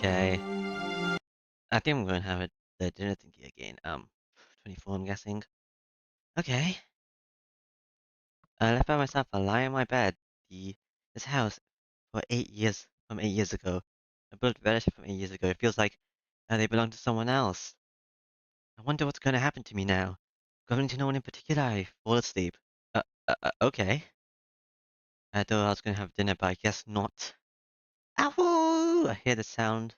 Okay. I think I'm gonna have the dinner thingy again. 24, I'm guessing. Okay. I left by myself. I lie in my bed. This house for 8 years from 8 years ago. I built relative from 8 years ago. It feels like they belong to someone else. I wonder what's gonna happen to me now. Going to no one in particular. I fall asleep. Okay. I thought I was gonna have dinner, but I guess not. Ow! I hear the sound,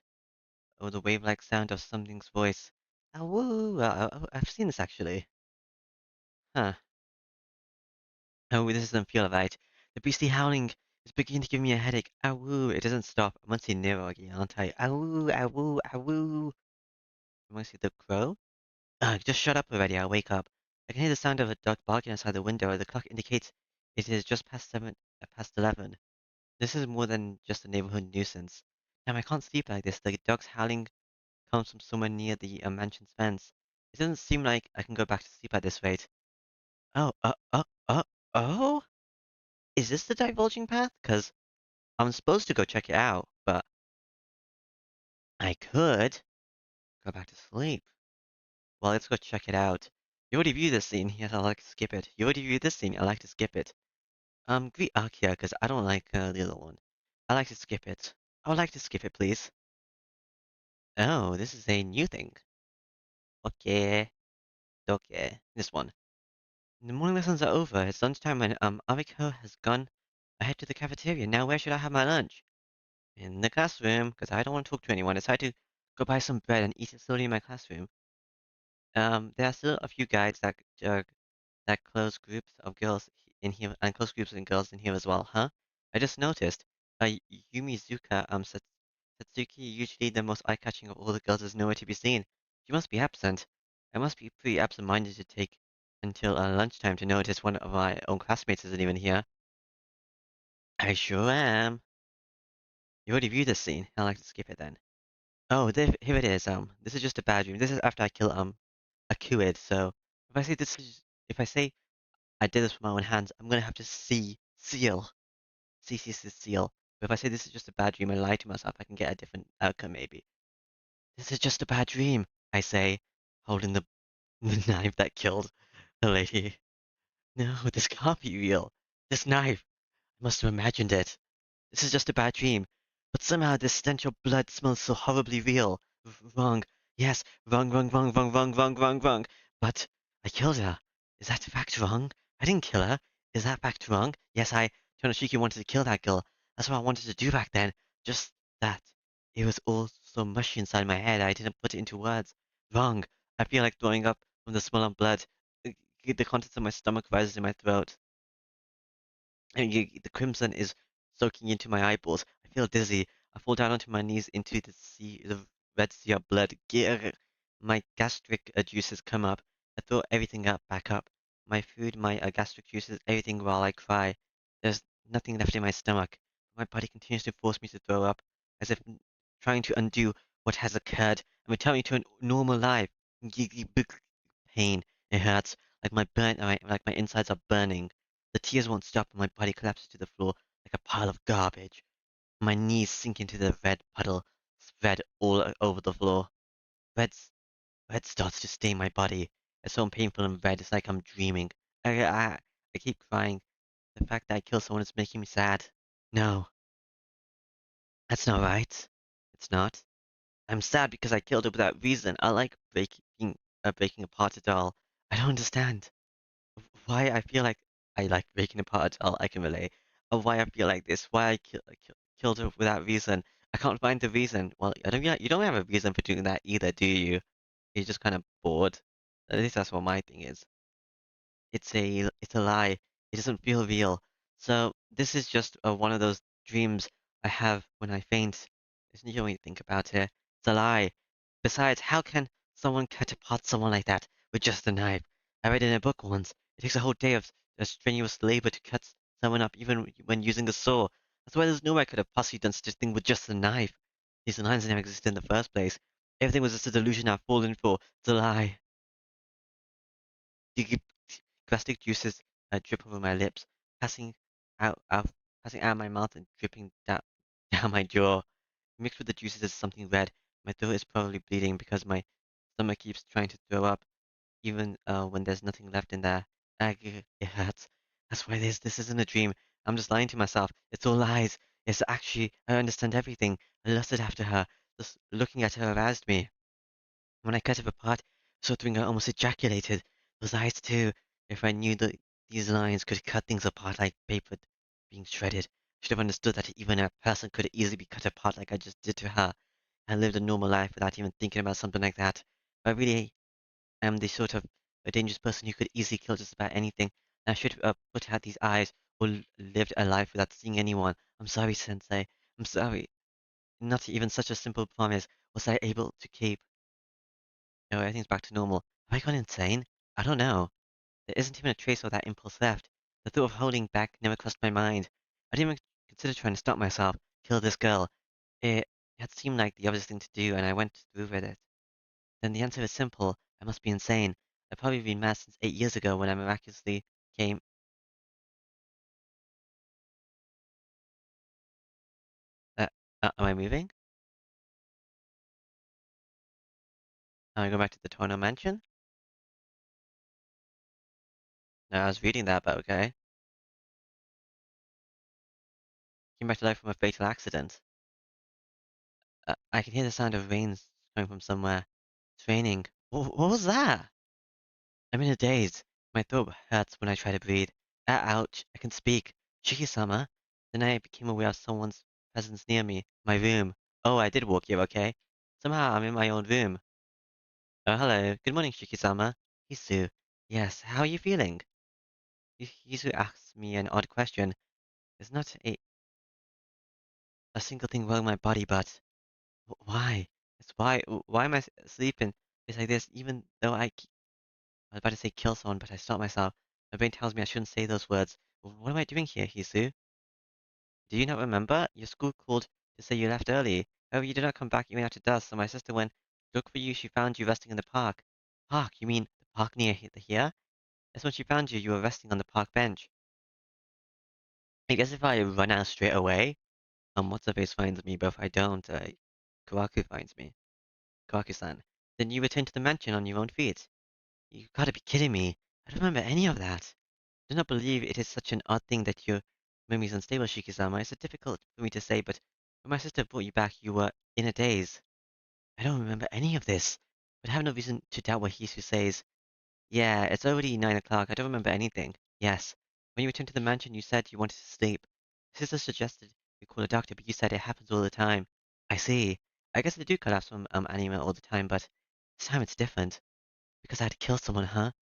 or the wave-like sound of something's voice. Ow! I've seen this actually. Huh. Oh, this doesn't feel right. The beastly howling is beginning to give me a headache. Ow! It doesn't stop. I must see Nero again, aren't I? Ow! Ow! Ow! I must see the crow. Just shut up already. I'll wake up. I can hear the sound of a dog barking outside the window. The clock indicates it is just past 11. This is more than just a neighborhood nuisance. Damn, I can't sleep like this. The dog's howling comes from somewhere near the mansion's fence. It doesn't seem like I can go back to sleep at this rate. Oh, oh? Is this the divulging path? Because I'm supposed to go check it out, but I could go back to sleep. Well, let's go check it out. You already viewed this scene. Yes, I like to skip it. You already viewed this scene. I like to skip it. Greet Akia, because I don't like the other one. I like to skip it. I would like to skip it, please. Oh, this is a new thing. Okay. Okay. This one. The morning lessons are over. It's lunchtime and Ariko has gone ahead to the cafeteria. Now where should I have my lunch? In the classroom, because I don't want to talk to anyone. I decided to go buy some bread and eat it slowly in my classroom. There are still a few guides that close groups of girls in here and close groups of girls in here as well, huh? I just noticed. Yumizuka Satsuki, usually the most eye-catching of all the girls, is nowhere to be seen. She must be absent. I must be pretty absent-minded to take until lunchtime to notice one of my own classmates isn't even here. I sure am. You already viewed this scene. I like to skip it then. Oh, here it is. This is just a bad dream. This is after I kill a Kuid. So if I say I did this with my own hands, I'm gonna have to seal, seal. But if I say this is just a bad dream and lie to myself, I can get a different outcome maybe. This is just a bad dream, I say, holding the knife that killed the lady. No, this can't be real. This knife, I must have imagined it. This is just a bad dream. But somehow this stench of blood smells so horribly real. Wrong. Yes, wrong. But I killed her. Is that fact wrong? I didn't kill her. Is that fact wrong? Yes, Tonoshiki wanted to kill that girl. That's what I wanted to do back then. Just that. It was all so mushy inside my head, I didn't put it into words. Wrong. I feel like throwing up from the smell of blood. The contents of my stomach rises in my throat. And the crimson is soaking into my eyeballs. I feel dizzy. I fall down onto my knees into the red sea of blood. Grr. My gastric juices come up. I throw everything back up. My food, my gastric juices, everything while I cry. There's nothing left in my stomach. My body continues to force me to throw up, as if trying to undo what has occurred and return me to a normal life. Pain. It hurts. Like my insides are burning. The tears won't stop and my body collapses to the floor like a pile of garbage. My knees sink into the red puddle, spread all over the floor. Red, red starts to stain my body. It's so painful and red, it's like I'm dreaming. I keep crying. The fact that I killed someone is making me sad. No, that's not right. It's not. I'm sad because I killed her without reason. I like breaking apart a doll. I don't understand. Why I feel like I like breaking apart all I can relate, or why I feel like this, why killed her without reason. I can't find the reason. Well, I don't. Yeah, you don't have a reason for doing that either, do you? You're just kind of bored. At least that's what my thing is. It's a lie. It doesn't feel real. So this is just one of those dreams I have when I faint. Isn't it when you think about it? It's a lie. Besides, how can someone cut apart someone like that with just a knife? I read in a book once. It takes a whole day of strenuous labor to cut someone up, even when using a saw. That's why there's no way I could have possibly done such a thing with just a knife. These lines never existed in the first place. Everything was just a delusion I've fallen for. It's a lie. The gastric juices drip over my lips, passing out, out, passing out of my mouth and dripping down, down my jaw. Mixed with the juices is something red. My throat is probably bleeding because my stomach keeps trying to throw up, even when there's nothing left in there. It hurts. That's why this isn't a dream. I'm just lying to myself. It's all lies. It's actually, I understand everything. I lusted after her. Just looking at her aroused me. When I cut her apart, so thing I almost ejaculated. Those eyes too. If I knew that these lines could cut things apart like paper being shredded, should have understood that even a person could easily be cut apart like I just did to her. I lived a normal life without even thinking about something like that. I really am the sort of a dangerous person who could easily kill just about anything. I should have put out these eyes or lived a life without seeing anyone. I'm sorry, Sensei. I'm sorry. Not even such a simple promise was I able to keep. No, everything's back to normal. Have I gone insane? I don't know. There isn't even a trace of that impulse left. The thought of holding back never crossed my mind. I didn't even consider trying to stop myself, kill this girl. It had seemed like the obvious thing to do, and I went through with it. Then the answer is simple. I must be insane. I've probably been mad since 8 years ago when I miraculously came. Uh, am I moving? Am I going back to the Tono mansion? No, I was reading that, but okay. Came back to life from a fatal accident. I can hear the sound of rains coming from somewhere. It's raining. What was that? I'm in a daze. My throat hurts when I try to breathe. Ouch, I can speak. Shiki-sama. Then I became aware of someone's presence near me. My room. Oh, I did walk here, okay? Somehow I'm in my own room. Oh, hello. Good morning, Shiki-sama. Hisu. Yes, how are you feeling? Hisu asks me an odd question. There's not a single thing wrong with my body, but why? It's why am I sleeping? It's like this, even though I was about to say kill someone, but I stopped myself. My brain tells me I shouldn't say those words. What am I doing here, Hisu? Do you not remember? Your school called to say you left early. However, you did not come back even after dusk, so my sister went to look for you. She found you resting in the park. Park? You mean the park near here? That's when she found you. You were resting on the park bench. I guess if I run out straight away, what's her face finds me, but if I don't, Kawaku finds me. Kawaku-san. Then you return to the mansion on your own feet. You gotta be kidding me. I don't remember any of that. Do not believe it is such an odd thing that your memory is unstable, Shikizama. It's difficult for me to say, but when my sister brought you back, you were in a daze. I don't remember any of this, but I have no reason to doubt what Hisu says. Yeah, it's already 9 o'clock. I don't remember anything. Yes. When you returned to the mansion, you said you wanted to sleep. Sister suggested you call a doctor, but you said it happens all the time. I see. I guess they do collapse from anime all the time, but this time it's different. Because I had to kill someone, huh?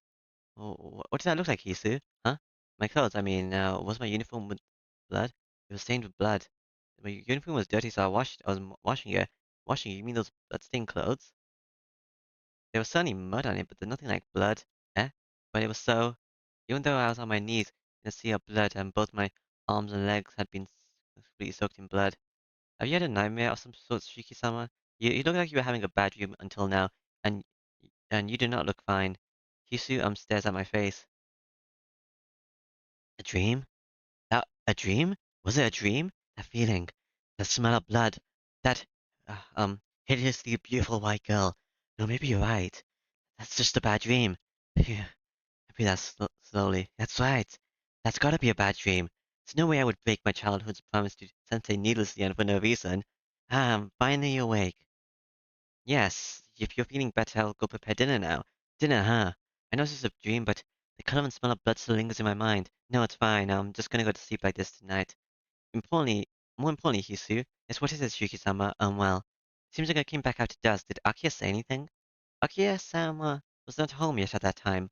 Oh, what did that look like, Hisu? Huh? My clothes, I mean, was my uniform with blood? It was stained with blood. My uniform was dirty, so I was washing it. Washing it? You mean those blood-stained clothes? There was certainly mud on it, but there's nothing like blood. Eh? But it was so. Even though I was on my knees in a sea of blood, and both my arms and legs had been completely soaked in blood. Have you had a nightmare of some sort, Shiki-sama? You look like you were having a bad dream until now, and and you do not look fine. Hisu stares at my face. A dream? That a dream? Was it a dream? That feeling, the smell of blood, that hideously beautiful white girl. No, maybe you're right. That's just a bad dream. Phew. I breathe out slowly. That's right. That's gotta be a bad dream. There's no way I would break my childhood's promise to Sensei needlessly and for no reason. I'm finally awake. Yes, if you're feeling better, I'll go prepare dinner now. Dinner, huh? I know this is a dream, but the color and smell of blood still lingers in my mind. No, it's fine. I'm just gonna go to sleep like this tonight. Importantly, more importantly, Hisu, is what is it, Shiki-sama? Well, seems like I came back after dusk. Did Akia say anything? Akia-sama was not home yet at that time.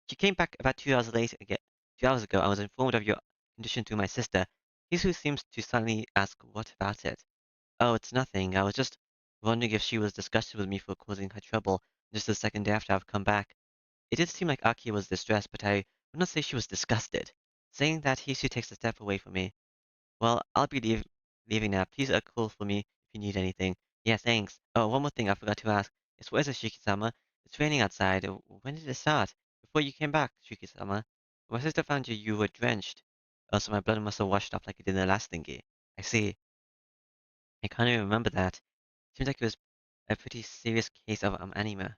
She came back about 2 hours later, 2 hours ago. I was informed of your condition through my sister. Hisu seems to suddenly ask, what about it? Oh, it's nothing. I was just wondering if she was disgusted with me for causing her trouble just the second day after I've come back. It did seem like Akia was distressed, but I would not say she was disgusted. Saying that, Hisu takes a step away from me. Well, I'll be leaving now. Please call for me if you need anything. Yeah, thanks. Oh, one more thing I forgot to ask. It's where's the Shiki-sama? It's raining outside. When did it start? Before you came back, Shiki-sama. My sister found you, you were drenched. Oh, so my blood must have washed off like it did in the last thingy. I see. I can't even remember that. Seems like it was a pretty serious case of anemia.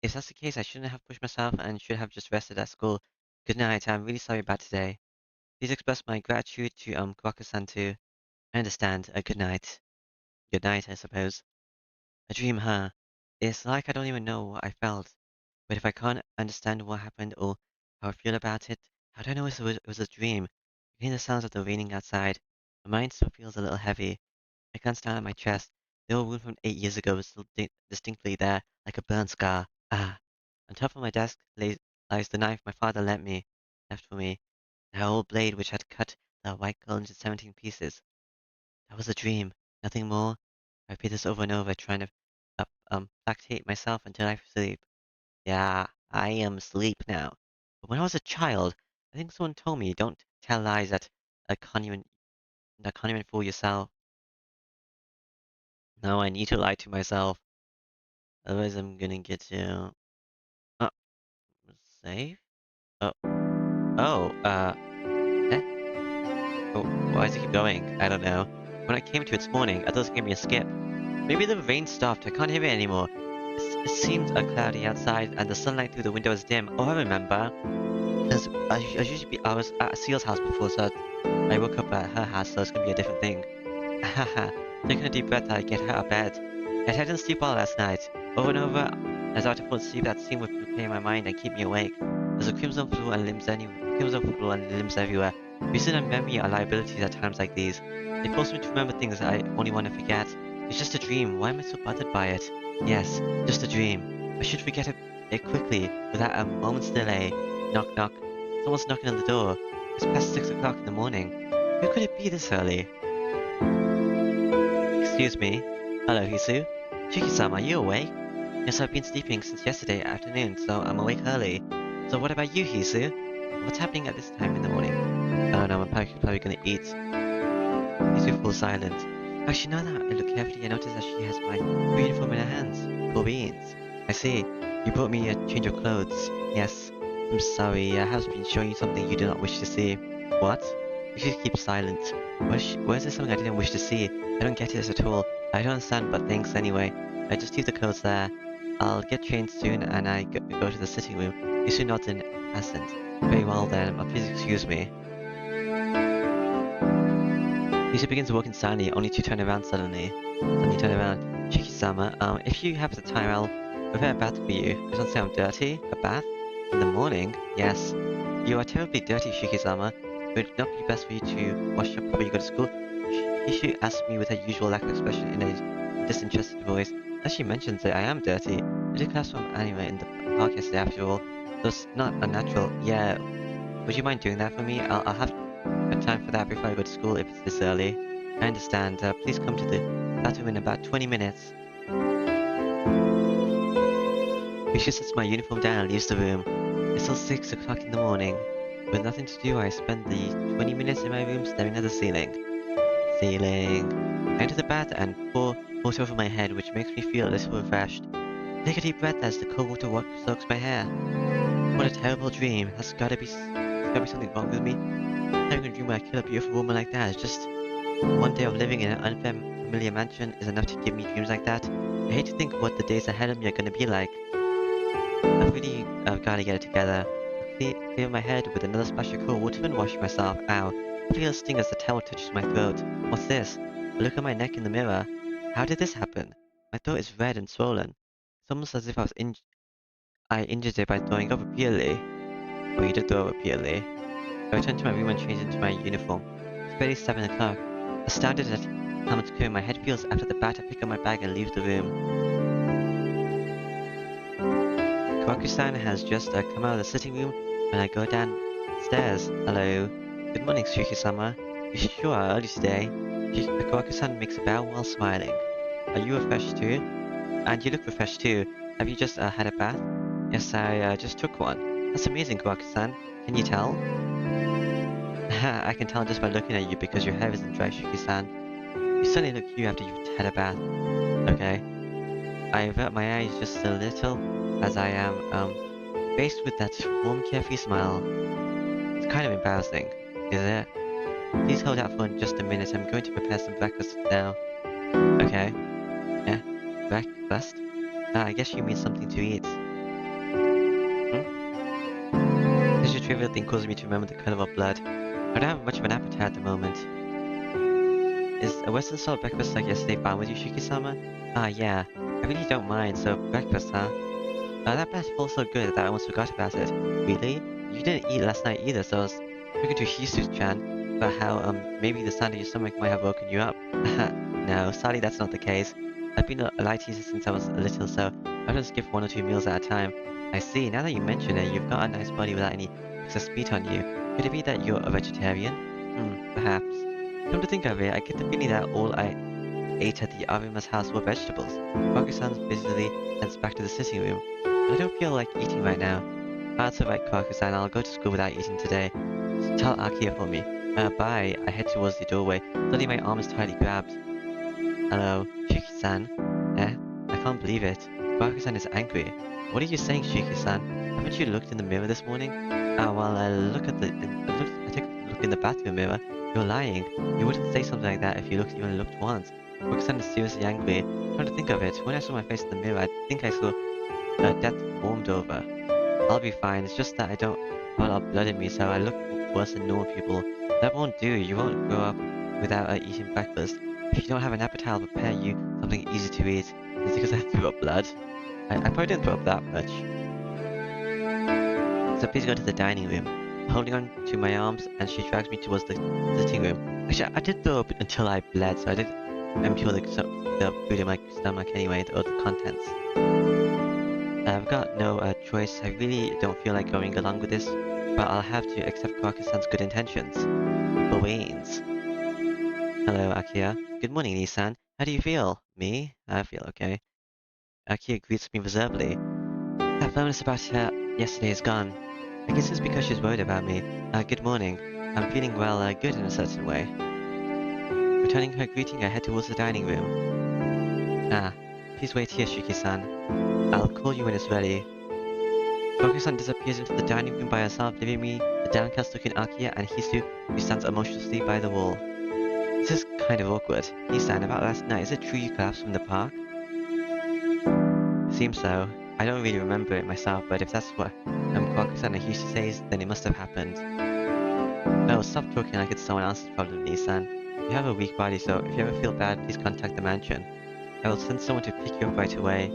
If that's the case, I shouldn't have pushed myself and should have just rested at school. Good night. I'm really sorry about today. Please express my gratitude to Kawaku-san too. I understand. Good night. Good night, I suppose. A dream, huh? It's like I don't even know what I felt. But if I can't understand what happened or how I feel about it, how do I know it was a dream? I hear the sounds of the raining outside. My mind still feels a little heavy. I can't stand at my chest. The old wound from 8 years ago is still distinctly there, like a burn scar. Ah. On top of my desk lies the knife my father left for me. The old blade which had cut the white girl into 17 pieces. That was a dream. Nothing more. I repeat this over and over, trying to placate myself until I sleep. Yeah, I am asleep now. But when I was a child, I think someone told me don't tell lies that can't even fool yourself. Now I need to lie to myself. Otherwise I'm gonna get to uh save? Oh oh, eh? Oh, why does it keep going? I don't know. When I came to it this morning, I thought it was gonna be a skip. Maybe the rain stopped. I can't hear it anymore. It seems cloudy outside and the sunlight through the window is dim. Oh, I remember. Because I was at Seal's house before, so I woke up at her house, so it's gonna be a different thing. Haha. Taking a deep breath, I get out of bed. I didn't sleep well last night. Over and over, as I fall asleep, that scene would replay in my mind and keep me awake. There's a crimson flu and limbs everywhere. Reason and memory are liabilities at times like these. They force me to remember things I only want to forget. It's just a dream. Why am I so bothered by it? Yes, just a dream. I should forget it quickly, without a moment's delay. Knock knock. Someone's knocking on the door. It's past 6 o'clock in the morning. Who could it be this early? Excuse me. Hello, Hisu. Chiki-sama, are you awake? Yes, I've been sleeping since yesterday afternoon, so I'm awake early. So what about you, Hisu? What's happening at this time in the morning? Oh no, I'm probably gonna eat. Hisu falls silent. Actually, now that I look carefully, I notice that she has my uniform in her hands. Cool beans. I see. You brought me a change of clothes. Yes. I'm sorry, I have been showing you something you do not wish to see. What? You should keep silent. Why is there something I didn't wish to see? I don't get it at all. I don't understand, but thanks anyway. I just leave the clothes there. I'll get changed soon, and I go to the sitting room. Hisu nods in assent. Very well then, but please excuse me. Hisu begins walking silently, only to turn around suddenly. Suddenly turn around. Shiki-sama, if you have the time, I'll prepare a bath for you. I don't say I'm dirty. A bath? In the morning? Yes. You are terribly dirty, Shiki-sama. Would it not be best for you to wash up before you go to school? Hishu asked me with her usual lack of expression in a disinterested voice. As she mentions it, I am dirty. I did class from anime in the park yesterday after all. So it's not unnatural. Yeah, would you mind doing that for me? I'll have time for that before I go to school if it's this early. I understand. Please come to the bathroom in about 20 minutes. Hishu sets my uniform down and leaves the room. It's still 6 o'clock in the morning. With nothing to do, I spend the 20 minutes in my room staring at the ceiling. I enter the bath and pour water over my head, which makes me feel a little refreshed. Take a deep breath as the cold water soaks my hair. What a terrible dream. There's gotta be something wrong with me. Having a dream where I kill a beautiful woman like that is just one day of living in an unfamiliar mansion is enough to give me dreams like that. I hate to think what the days ahead of me are gonna be like. I've really gotta get it together. Clear my head with another splash of cold water and wash myself. Ow. I feel a sting as the towel touches my throat. What's this? I look at my neck in the mirror. How did this happen? My throat is red and swollen. It's almost as if I injured it by throwing up repeatedly. Oh, you did throw up repeatedly. I return to my room and change into my uniform. It's barely 7 o'clock. Astounded at how much clearer my head feels after the bath, I pick up my bag and leave the room. Kawaku-san has just come out of the sitting room when I go downstairs. Hello. Good morning, Tsukihime. You sure are early today. Kawaku-san makes a bow while smiling. Are you refreshed too? And you look refreshed too. Have you just had a bath? Yes, I just took one. That's amazing, Kawaku-san. Can you tell? I can tell just by looking at you because your hair isn't dry, Shuki-san. You certainly look cute after you've had a bath. Okay. I avert my eyes just a little as I am, faced with that warm, carefree smile. It's kind of embarrassing, is it? Please please hold out for just a minute. I'm going to prepare some breakfast now. Okay. Yeah, breakfast? I guess you mean something to eat. Hmm? Such a trivial thing causes me to remember the color of blood. I don't have much of an appetite at the moment. Is a Western style breakfast like yesterday fine with you, Shiki-sama? Yeah. I really don't mind, so breakfast, huh? That bread feels so good that I almost forgot about it. Really? You didn't eat last night either, so I was talking to Hisu-chan about how, maybe the sound of your stomach might have woken you up. No, sadly that's not the case. I've been a light eater since I was little, so I don't skip 1 or 2 meals at a time. I see, now that you mention it, you've got a nice body without any excess meat on you. Could it be that you're a vegetarian? Perhaps. Come to think of it, I get the feeling that all I ate at the Arima's house were vegetables. Kaku-san busily heads back to the sitting room. I don't feel like eating right now. That's alright, Kaku-san, I'll go to school without eating today. Just tell Akia for me. Bye. I head towards the doorway. Suddenly my arm is tightly grabbed. Hello, Shiki-san. Eh? I can't believe it. Kaku-san is angry. What are you saying, Shiki-san? Haven't you looked in the mirror this morning? Well, I took a look in the bathroom mirror. You're lying. You wouldn't say something like that if you even looked once. Kaku-san is seriously angry. Come to think of it, when I saw my face in the mirror, I think I saw death warmed over. I'll be fine, it's just that I don't have a lot of blood in me, so I look worse than normal people. That won't do, you won't grow up without eating breakfast. If you don't have an appetite, I'll prepare you something easy to eat. Is it because I threw up blood? I probably didn't throw up that much. So please go to the dining room. Holding on to my arms, and she drags me towards the sitting room. Actually, I did throw up until I bled, so I did empty all the food in my stomach anyway, or the contents. I've got no choice. I really don't feel like going along with this, but I'll have to accept Kaku-san's good intentions. For Wayne's. Hello, Akia. Good morning, Nissan. How do you feel? Me? I feel okay. Akia greets me reservedly. That firmness about her yesterday is gone. I guess it's because she's worried about me. Good morning. I'm feeling, well, good in a certain way. Returning her greeting, I head towards the dining room. Please wait here, Shiki-san. I'll call you when it's ready. Kaku-san disappears into the dining room by herself, leaving me the downcast-looking Akia and Hisu, who stands emotionlessly by the wall. This is kind of awkward. Nissan, about last night, is it true you collapsed from the park? Seems so. I don't really remember it myself, but if that's what Kaku-san and Hisu says, then it must have happened. No, stop talking like it's someone else's problem, Nissan. You have a weak body, so if you ever feel bad, please contact the mansion. I will send someone to pick you up right away.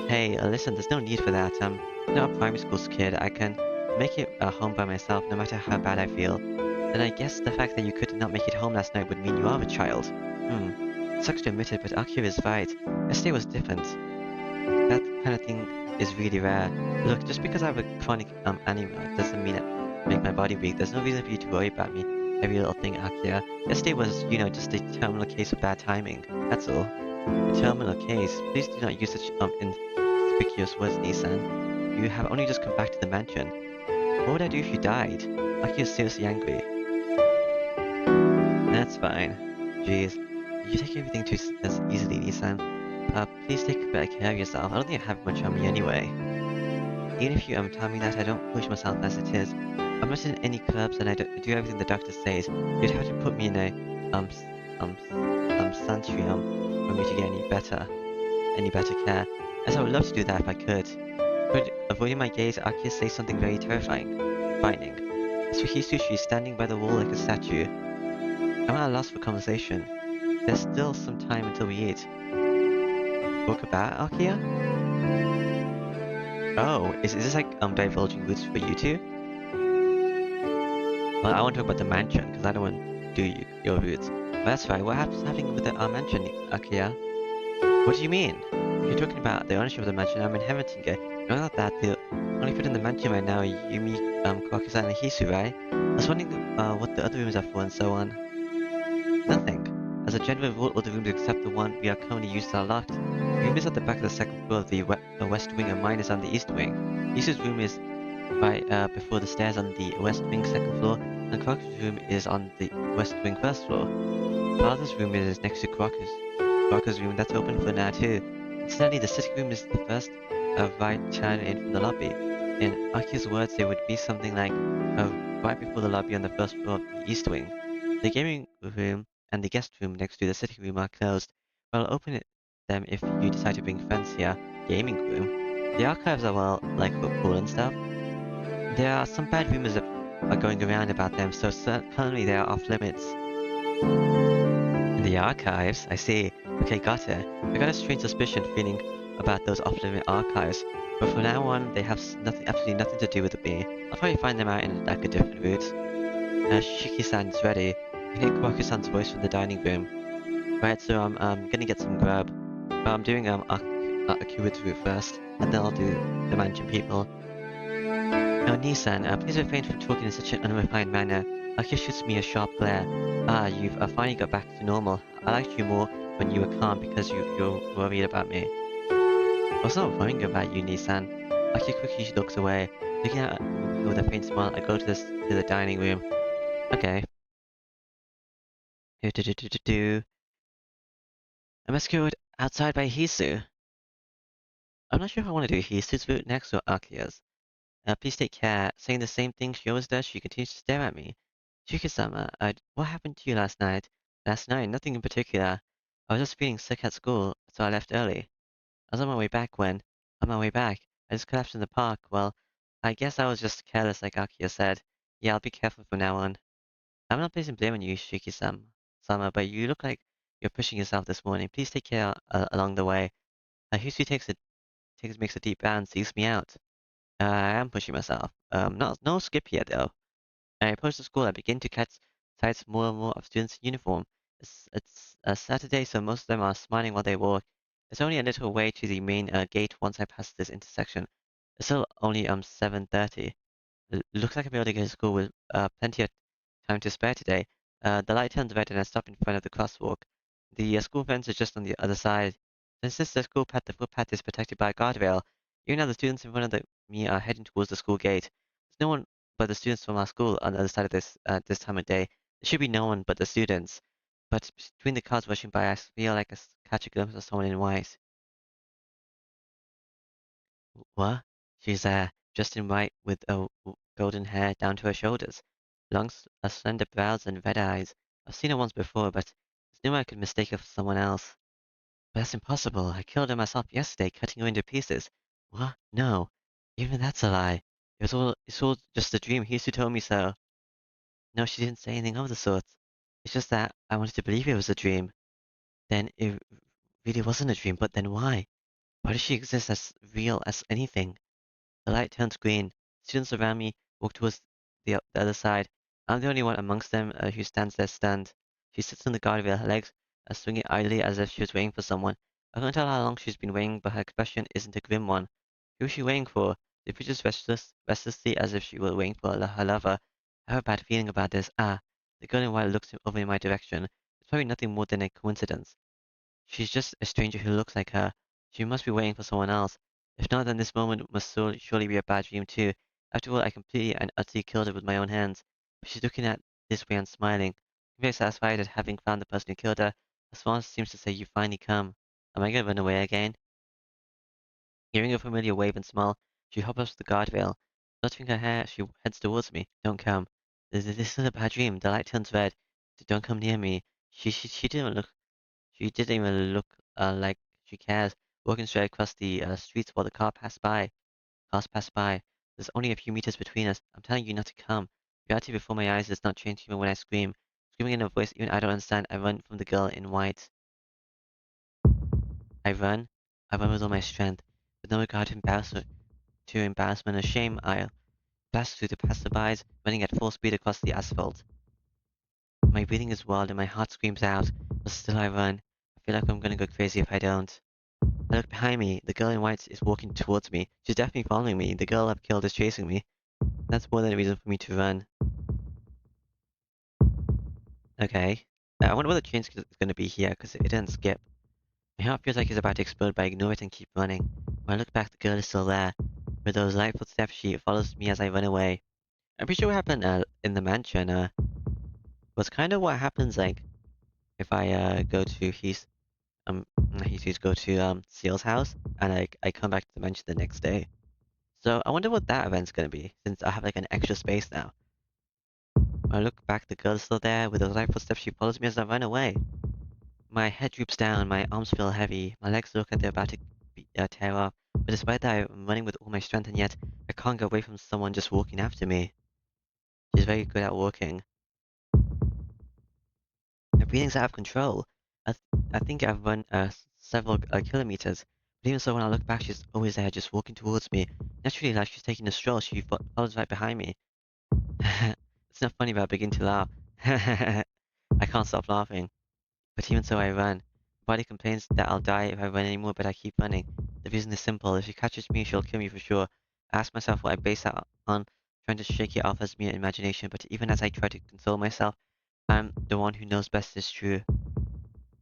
Hey, listen, there's no need for that. I'm not a primary school kid. I can make it home by myself, no matter how bad I feel. Then I guess the fact that you could not make it home last night would mean you are a child. Sucks to admit it, but Akira is right. Yesterday was different. That kind of thing is really rare. Look, just because I have a chronic anemia doesn't mean it make my body weak. There's no reason for you to worry about me. Every little thing, Akira. Yesterday was, just a terminal case of bad timing. That's all. A terminal case. Please do not use such inconspicuous words, Nissan. You have only just come back to the mansion. What would I do if you died? Akira is seriously angry. That's fine. Jeez. You take everything too as easily, Nissan. Please take better care of yourself. I don't think I have much on me anyway. Even if you tell me that, I don't push myself as it is. I'm not in any clubs and I do everything the doctor says. You'd have to put me in a sanitarium for me to get any better care. As I would love to do that if I could. But avoiding my gaze, Akia says something very frightening. As for Hisu, she's standing by the wall like a statue. I'm at a loss for conversation. There's still some time until we eat. Talk about Akia? Oh, is this like divulging roots for you two? Well, I want to talk about the mansion, because I don't want to do your roots. But that's right, what happening with the mansion, Akia? What do you mean? If you're talking about the ownership of the mansion, I'm inheriting it. Not that the only people in the mansion right now are Yumi, Kaku-san, and Hisu, right? I was wondering what the other rooms are for and so on. Nothing. As a general rule, all the rooms except the one we are currently using are locked. The room is at the back of the second floor of the west wing, and mine is on the east wing. Hisu's room is right before the stairs on the west wing second floor, and Kaku's room is on the west wing first floor. Father's room is next to Kaku's room, that's open for now too. Incidentally, the sitting room is the first right turn in from the lobby. In Aki's words, it would be something like right before the lobby on the first floor of the east wing. The gaming room and the guest room next to the sitting room are closed, but I'll open them if you decide to bring friends here. Gaming room. The archives are, well, like, cool and stuff. There are some bad rumors that are going around about them, so currently they are off limits. In the archives, I see. Okay, got it. I got a strange suspicion feeling about those off-limit archives, but from now on, they have nothing, absolutely nothing to do with me. I'll probably find them out in like a different route. Shiki-san's ready. I hear Kwaku-san's voice from the dining room. Right, so I'm gonna get some grub. But I'm doing a Cure route first, and then I'll do the mansion people. Oh, Nissan, please refrain from talking in such an unrefined manner. Akio shoots me a sharp glare. Ah, you've finally got back to normal. I liked you more when you were calm because you're worried about me. I was not worrying about you, Nissan. Akio quickly looks away. Looking at me with a faint smile, I go to the dining room. Okay. Do do do do do do. I'm escorted outside by Hisu. I'm not sure if I want to do Hisu's route next or Akio's. Please take care. Saying the same thing she always does, she continues to stare at me. Chika-sama, what happened to you last night? Last night, nothing in particular. I was just feeling sick at school, so I left early. I was on my way back, I just collapsed in the park. Well, I guess I was just careless like Akio said. Yeah, I'll be careful from now on. I'm not placing blame on you, Shiki-sama, but you look like you're pushing yourself this morning. Please take care along the way. Hisu makes a deep bow and seeks me out. I am pushing myself. No skip here though. I approach the school. I begin to catch sights more and more of students in uniform. It's a Saturday, so most of them are smiling while they walk. It's only a little way to the main gate once I pass this intersection. It's still only 7:30. Looks like I'll be able to get to school with plenty of time to spare today. The light turns red and I stop in front of the crosswalk. The school fence is just on the other side. Since the footpath is protected by a guardrail, even now the students in front of me are heading towards the school gate. There's no one but the students from our school on the other side of this time of day. There should be no one but the students. But between the cars rushing by, I feel like catch a glimpse of someone in white. What? She's dressed in white with golden hair down to her shoulders, long, slender brows and red eyes. I've seen her once before, but there's no way I could mistake her for someone else. But that's impossible. I killed her myself yesterday, cutting her into pieces. What? No. Even that's a lie. It's all just a dream. He used to tell me so. No, she didn't say anything of the sort. It's just that I wanted to believe it was a dream. Then it really wasn't a dream, but then why? Why does she exist as real as anything? The light turns green. Students around me walk towards the other side. I'm the only one amongst them who stands there stunned. She sits on the guardrail, her legs swinging idly as if she was waiting for someone. I can't tell how long she's been waiting, but her expression isn't a grim one. Who is she waiting for? The creature's restlessly as if she were waiting for her lover. I have a bad feeling about this. Ah, the girl in white looks over in my direction. It's probably nothing more than a coincidence. She's just a stranger who looks like her. She must be waiting for someone else. If not, then this moment must surely be a bad dream too. After all, I completely and utterly killed her with my own hands. But she's looking at this way and smiling. I'm very satisfied at having found the person who killed her. A smile seems to say, "You finally come." Am I gonna run away again? Hearing a familiar wave and smile, she hops up the guardrail. Fluttering her hair, she heads towards me. Don't come. This is a bad dream. The light turns red. Don't come near me. She didn't even look like she cares, walking straight across the streets while the cars pass by. There's only a few meters between us. I'm telling you not to come. Reality before my eyes does not change even when I scream. Screaming in a voice even I don't understand, I run from the girl in white. I run. I run with all my strength. With no regard to embarrassment or shame, I blast through the passerbys, running at full speed across the asphalt. My breathing is wild and my heart screams out, but still I run. I feel like I'm gonna go crazy if I don't. I look behind me. The girl in white is walking towards me. She's definitely following me. The girl I've killed is chasing me. That's more than a reason for me to run. Okay. I wonder what the change is going to be here, because it didn't skip. My heart feels like it's about to explode, but I ignore it and keep running. When I look back, the girl is still there. With those light footsteps, she follows me as I run away. I'm pretty sure what happened in the mansion was kind of what happens, like, if I go to He's go to Seal's house, and I come back to the mansion the next day. So I wonder what that event's gonna be, since I have like an extra space now. When I look back, the girl is still there. With those light footsteps, she follows me as I run away. My head droops down, my arms feel heavy, my legs look like they're about to tear off. But despite that, I'm running with all my strength, and yet I can't get away from someone just walking after me. She's very good at walking. My breathing's out of control. I, I think I've run several kilometers. But even so, when I look back, she's always there, just walking towards me. Naturally, like she's taking a stroll, she follows right behind me. It's not funny, but I begin to laugh. I can't stop laughing. But even so, I run. My body complains that I'll die if I run anymore, but I keep running. The reason is simple. If she catches me, she'll kill me for sure. I ask myself what I base that on, trying to shake it off as mere imagination, but even as I try to console myself, I'm the one who knows best is true.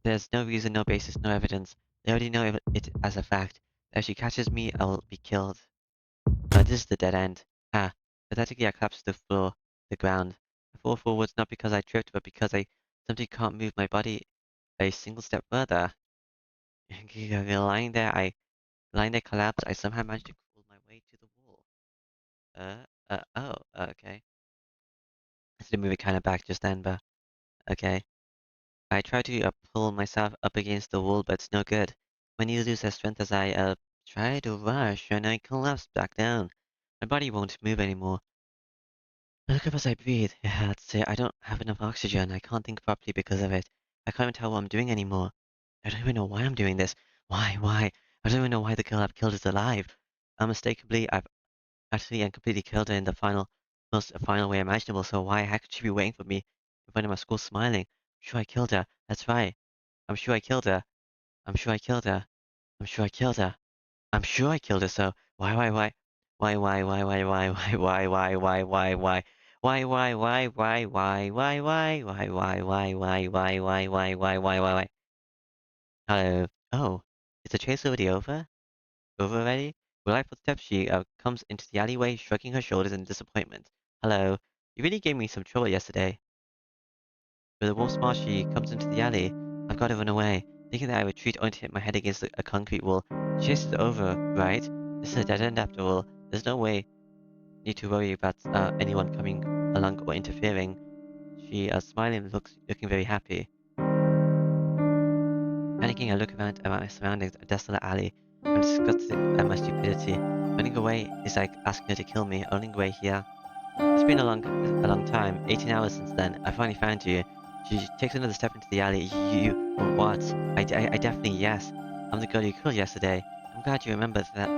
There's no reason, no basis, no evidence. They already know it as a fact. That if she catches me, I'll be killed. This is the dead end. Ah, pathetically I collapse to the ground. I fall forwards not because I tripped, but because I simply can't move my body a single step further. Lying there collapsed, I somehow managed to crawl my way to the wall. Okay. I didn't move it kind of back just then, but okay. I try to pull myself up against the wall, but it's no good. My knees lose their strength as I try to rush, and I collapse back down. My body won't move anymore. I look up as I breathe. Yeah, that's it. I don't have enough oxygen. I can't think properly because of it. I can't even tell what I'm doing anymore. I don't even know why I'm doing this. Why? I don't even know why the girl I've killed is alive. Unmistakably, I've utterly and completely killed her in the most final way imaginable, so why could she be waiting for me in front of my school smiling? I'm sure I killed her. That's right. I'm sure I killed her. I'm sure I killed her. I'm sure I killed her. I'm sure I killed her, so why? Why? Hello. Oh, is the chase already over? Over already? With light footsteps, she comes into the alleyway, shrugging her shoulders in disappointment. Hello. You really gave me some trouble yesterday. With a warm smile, she comes into the alley. I've got to run away, thinking that I retreat only to hit my head against a concrete wall. The chase is over, right? This is a dead end after all. There's no way need to worry about anyone coming along or interfering. She smiling, looking very happy. Panicking, I look around at my surroundings, a desolate alley. I'm disgusted at my stupidity. Running away is like asking her to kill me, only way here. It's been a long time, 18 hours since then. I finally found you. She takes another step into the alley. What? I definitely, yes. I'm the girl you killed yesterday. I'm glad you remember that.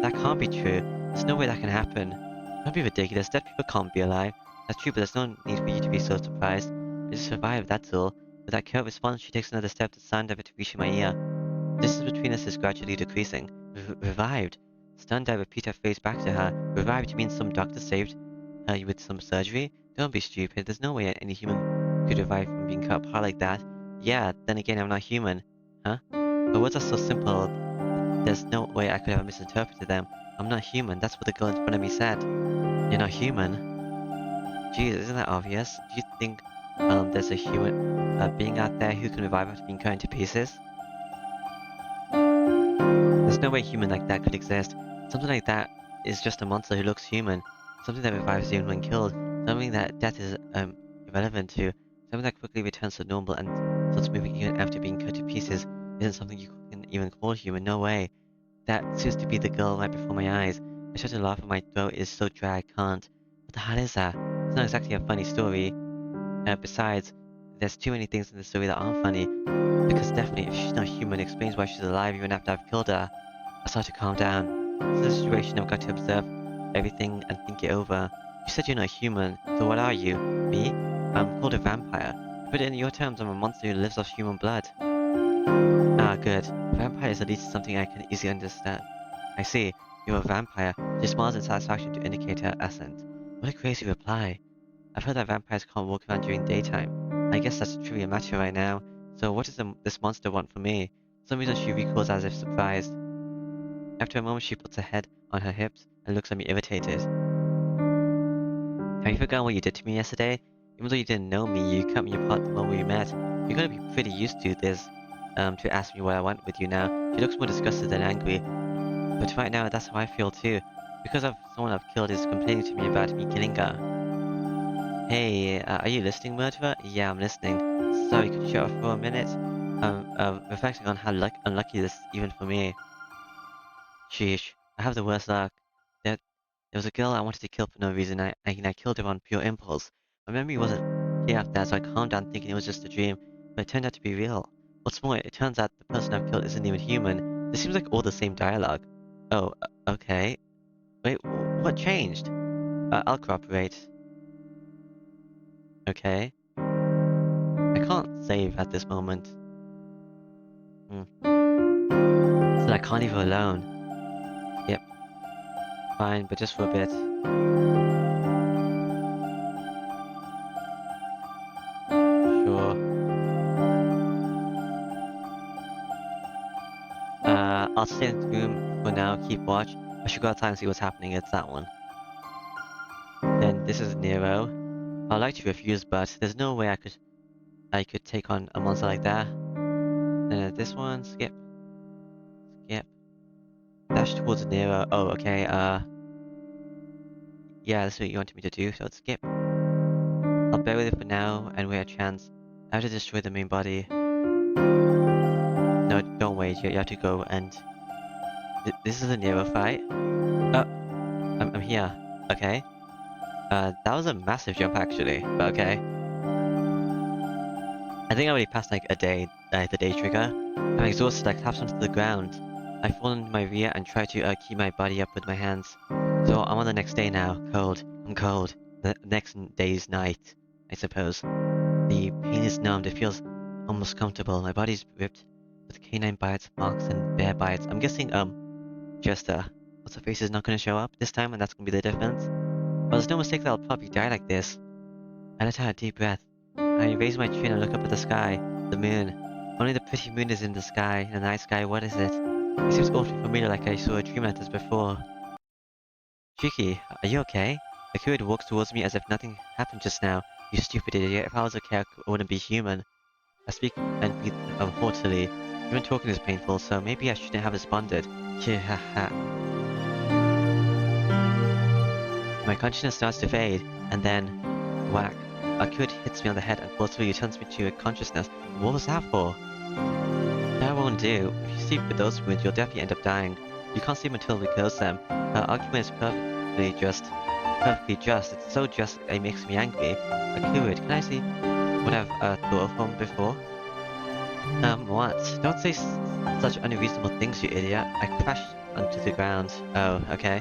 That can't be true. There's no way that can happen. Don't be ridiculous. Dead people can't be alive. That's true, but there's no need for you to be so surprised. I just survived, that's all. With that curt response, she takes another step, the sound of it reaching my ear. The distance between us is gradually decreasing. Revived. Stunned, I repeat her phrase back to her. Revived, you mean some doctor saved you with some surgery? Don't be stupid. There's no way any human could revive from being cut apart like that. Yeah, then again, I'm not human. Huh? Her words are so simple. There's no way I could have misinterpreted them. I'm not human. That's what the girl in front of me said. You're not human? Jeez, isn't that obvious? Do you think there's a human being out there who can revive after being cut into pieces? There's no way a human like that could exist. Something like that is just a monster who looks human. Something that revives even when killed. Something that death is irrelevant to. Something that quickly returns to normal and starts moving even after being cut to pieces isn't something you can even call human. No way. That seems to be the girl right before my eyes. I try to laugh and my throat is so dry I can't. What the hell is that? It's not exactly a funny story. Besides, there's too many things in the story that aren't funny. Because definitely, if she's not human, it explains why she's alive even after I've killed her. I start to calm down. It's a situation I've got to observe everything and think it over. You said you're not human, so what are you? Me? I'm called a vampire. To put it in your terms, I'm a monster who lives off human blood. Ah, good. Vampire is at least something I can easily understand. I see. You're a vampire. She smiles in satisfaction to indicate her assent. What a crazy reply. I've heard that vampires can't walk around during daytime. I guess that's a trivia matter right now. So what does this monster want from me? For some reason she recoils as if surprised. After a moment she puts her head on her hips and looks at me irritated. Have you forgotten what you did to me yesterday? Even though you didn't know me, you cut me apart the moment we met. You're gonna be pretty used to this, to ask me what I want with you now. She looks more disgusted than angry. But right now, that's how I feel too. Because of someone I've killed is complaining to me about me killing her. Hey, are you listening, murderer? Yeah, I'm listening. Sorry, could you shut up for a minute? Reflecting on how unlucky this is even for me. Sheesh, I have the worst luck. There was a girl I wanted to kill for no reason. I killed her on pure impulse. My memory wasn't clear after that, so I calmed down thinking it was just a dream, but it turned out to be real. What's more, it turns out the person I've killed isn't even human. This seems like all the same dialogue. Oh, okay. Wait, what changed? I'll cooperate. Okay. I can't save at this moment. Hmm. So I can't leave her alone. Yep, fine, but just for a bit. Sure. I'll stay in the room for now, keep watch. I should go outside and see what's happening. It's that one. Then this is Nero. I'd like to refuse, but there's no way I could take on a monster like that. Then this one, skip, skip. Dash towards Nero. Oh, okay, yeah, that's what you wanted me to do, so let's skip. I'll bear with it for now and wait a chance. I have to destroy the main body. No, don't wait, you have to go and... this is a Nero fight? Oh, I'm here. Okay. That was a massive jump actually, but okay. I think I already passed like a day, the day trigger. I'm exhausted, I collapse onto the ground. I fall into my rear and try to keep my body up with my hands. So I'm on the next day now, cold. I'm cold. The next day's night, I suppose. The pain is numbed, it feels almost comfortable. My body's ripped with canine bites, marks, and bear bites. I'm guessing, just, what's her face is not gonna show up this time and that's gonna be the difference. Well, there's no mistake that I'll probably die like this. I let out a deep breath. I raise my chin and look up at the sky. The moon. Only the pretty moon is in the sky. The night sky, what is it? It seems awfully familiar, like I saw a dream like this before. Chiki, are you okay? Akira walks towards me as if nothing happened just now. You stupid idiot. If I was okay, I wouldn't be human. I speak and breathe haughtily. Even talking is painful, so maybe I shouldn't have responded. Ha. My consciousness starts to fade, and then... whack. A cud hits me on the head and forcefully turns me to consciousness. What was that for? That won't do. If you sleep with those wounds, you'll definitely end up dying. You can't sleep until we close them. Her argument is perfectly just. Perfectly just. It's so just it makes me angry. A Cud, can I see what I've thought of from before? What? Don't say such unreasonable things, you idiot. I crashed onto the ground. Oh, okay.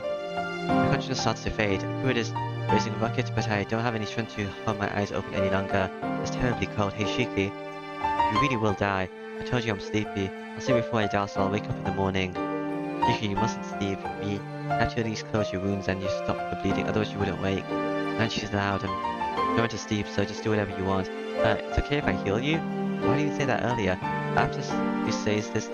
My consciousness starts to fade. Crude is raising a rocket, but I don't have any strength to hold my eyes open any longer. It's terribly cold. Hey, Shiki, you really will die. I told you I'm sleepy. I'll sleep before I die, so I'll wake up in the morning. Shiki, you mustn't sleep. You have to at least close your wounds and you stop the bleeding, otherwise you wouldn't wake. And she's loud. I'm going to sleep, so just do whatever you want. It's okay if I heal you? Why didn't you say that earlier? After he says this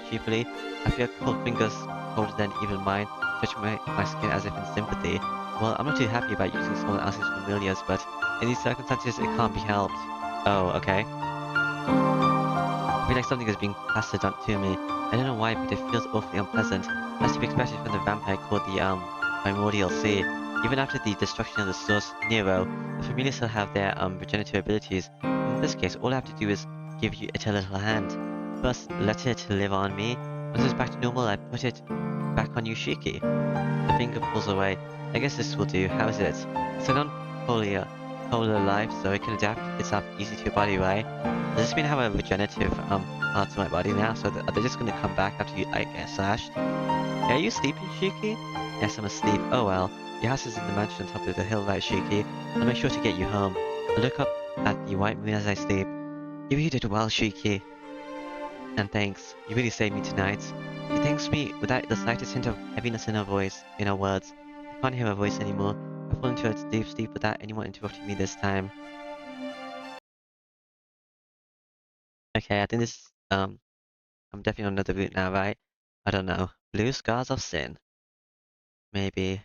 cheaply, I feel cold fingers colder than even mine, touching my skin as if in sympathy. Well, I'm not too happy about using someone else's familiars, but in these circumstances, it can't be helped. Oh, okay. I feel like something is being plastered onto me. I don't know why, but it feels awfully unpleasant. As to be expected from the vampire called the, Primordial Sea. Even after the destruction of the source, Nero, the familiars still have their, regenerative abilities. In this case, all I have to do is give it a little hand. First, let it live on me. Once it's back to normal, I put it back on you, Shiki. The finger pulls away. I guess this will do. How is it? It's a non-polar life, so it can adapt itself easily to your body, right? Does this mean I have a regenerative part to my body now? So are they just gonna come back after I get slashed? Yeah, are you sleeping, Shiki? Yes, I'm asleep. Oh well. Your house is in the mansion on top of the hill, right, Shiki? I'll make sure to get you home. I look up at the white moon as I sleep. You really did well, Shiki. And thanks. You really saved me tonight. She thanks me without the slightest hint of heaviness in her voice, in her words. I can't hear her voice anymore. I fall into a deep sleep without anyone interrupting me this time. Okay, I think this, I'm definitely on another route now, right? I don't know. Blue Scars of Sin. Maybe.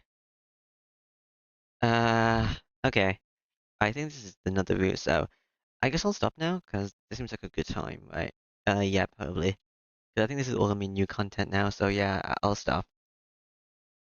Okay. I think this is another route, so I guess I'll stop now, because this seems like a good time, right? Yeah, probably. Because I think this is all gonna be new content now, so yeah, I'll stop.